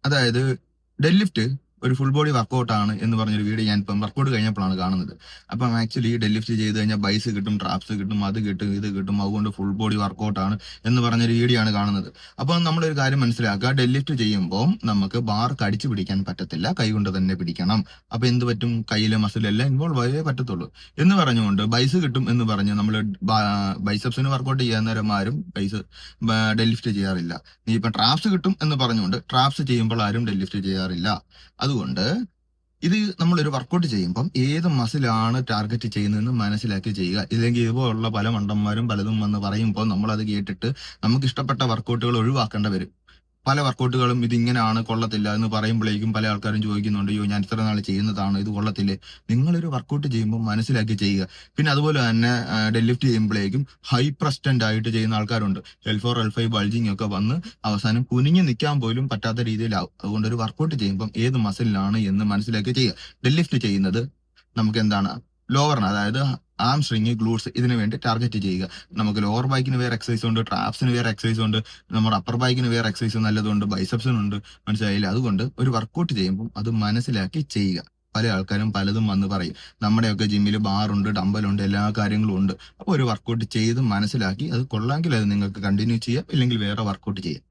അതായത് dead lift ഒരു full body workout ആണ് എന്ന് പറഞ്ഞൊരു വീഡിയോ ഞാൻ ഇപ്പം വർക്കൗട്ട് കഴിഞ്ഞപ്പോഴാണ് കാണുന്നത്. അപ്പം ആക്ച്വലി ഡെഡ് ലിഫ്റ്റ് ചെയ്ത് കഴിഞ്ഞാൽ ബൈസ് കിട്ടും, ട്രാപ്സ് കിട്ടും, അത് കിട്ടും, ഇത് കിട്ടും, അതുകൊണ്ട് ഫുൾ ബോഡി വർക്കൗട്ട് ആണ് എന്ന് പറഞ്ഞൊരു വീഡിയോ ആണ് കാണുന്നത്. അപ്പം നമ്മളൊരു കാര്യം മനസ്സിലാക്കുക, ഡെഡ് ലിഫ്റ്റ് ചെയ്യുമ്പോൾ നമുക്ക് ബാർ കടിച്ചു പിടിക്കാൻ പറ്റത്തില്ല, കൈകൊണ്ട് തന്നെ പിടിക്കണം. അപ്പൊ എന്ത് പറ്റും, കയ്യിലെ മസിലെല്ലാം ഇൻവോൾവ് ആയേ പറ്റത്തുള്ളൂ എന്ന് പറഞ്ഞുകൊണ്ട് ബൈസ് കിട്ടും എന്ന് പറഞ്ഞ് നമ്മൾ ബൈസപ്സിന് വർക്കൗട്ട് ചെയ്യുന്നവരന്മാരും ഡെഡ് ലിഫ്റ്റ് ചെയ്യാറില്ല. നീ ഇപ്പൊ ട്രാപ്സ് കിട്ടും എന്ന് പറഞ്ഞുകൊണ്ട് ട്രാപ്സ് ചെയ്യുമ്പോൾ ആരും ഡെഡ് ലിഫ്റ്റ് ചെയ്യാറില്ല. അതുകൊണ്ട് ഇത് നമ്മളൊരു വർക്കൗട്ട് ചെയ്യുമ്പം ഏത് മസിലാണ് ടാർഗറ്റ് ചെയ്യുന്നതെന്ന് മനസ്സിലാക്കി ചെയ്യുക. ഇല്ലെങ്കിൽ ഇതുപോലുള്ള പല മണ്ടന്മാരും പലതും വന്ന് പറയുമ്പോൾ നമ്മൾ അത് കേട്ടിട്ട് നമുക്ക് ഇഷ്ടപ്പെട്ട വർക്കൗട്ടുകൾ ഒഴിവാക്കേണ്ടി വരും. പല വർക്കൗട്ടുകളും ഇതിങ്ങനെയാണ്, കൊള്ളത്തില്ല എന്ന് പറയുമ്പോഴേക്കും പല ആൾക്കാരും ചോദിക്കുന്നുണ്ട്, അയ്യോ ഞാൻ ഇത്ര നാൾ ചെയ്യുന്നതാണ്, ഇത് കൊള്ളത്തില്ലേ? നിങ്ങളൊരു വർക്കൗട്ട് ചെയ്യുമ്പോൾ മനസ്സിലാക്കി ചെയ്യുക. പിന്നെ അതുപോലെ തന്നെ ഡെഡ് ലിഫ്റ്റ് ചെയ്യുമ്പോഴേക്കും ഹൈ പ്രസ്റ്റന്റ് ആയിട്ട് ചെയ്യുന്ന ആൾക്കാരുണ്ട്. L4 L5 ബൾജിങ് ഒക്കെ വന്ന് അവസാനം കുനിഞ്ഞു നിൽക്കാൻ പോലും പറ്റാത്ത രീതിയിലാവും. അതുകൊണ്ട് ഒരു വർക്കൗട്ട് ചെയ്യുമ്പോൾ ഏത് മസിലാണ് എന്ന് മനസ്സിലാക്കി ചെയ്യുക. ഡെഡ് ലിഫ്റ്റ് ചെയ്യുന്നത് നമുക്ക് എന്താണ്, ലോവറിന്, അതായത് ആം സ്ട്രിങ്, ഗ്ലൂട്സ്, ഇതിനു വേണ്ടി ടാർഗറ്റ് ചെയ്യുക. നമുക്ക് ലോവർ ബാക്കിന് വേറെ എക്സസൈസ് ഉണ്ട്, ട്രാപ്സിന് വേറെ എക്സസൈസ് ഉണ്ട്, നമ്മുടെ അപ്പർ ബാക്കിന് വേറെ എക്സസൈസ് നല്ലതുണ്ട്, ബൈസെപ്സിനുണ്ട്. മനസ്സിലായില്ല? അതുകൊണ്ട് ഒരു വർക്കൗട്ട് ചെയ്യുമ്പോൾ അത് മനസ്സിലാക്കി ചെയ്യുക. പല ആൾക്കാരും പലതും വന്ന് പറയും, നമ്മുടെയൊക്കെ ജിമ്മിൽ ബാറുണ്ട്, ഡമ്പലുണ്ട്, എല്ലാ കാര്യങ്ങളും ഉണ്ട്. അപ്പോൾ ഒരു വർക്കൗട്ട് ചെയ്ത് മനസ്സിലാക്കി അത് കൊള്ളാമെങ്കിൽ അത് നിങ്ങൾക്ക് കണ്ടിന്യൂ ചെയ്യാം, ഇല്ലെങ്കിൽ വേറെ വർക്കൗട്ട് ചെയ്യാം.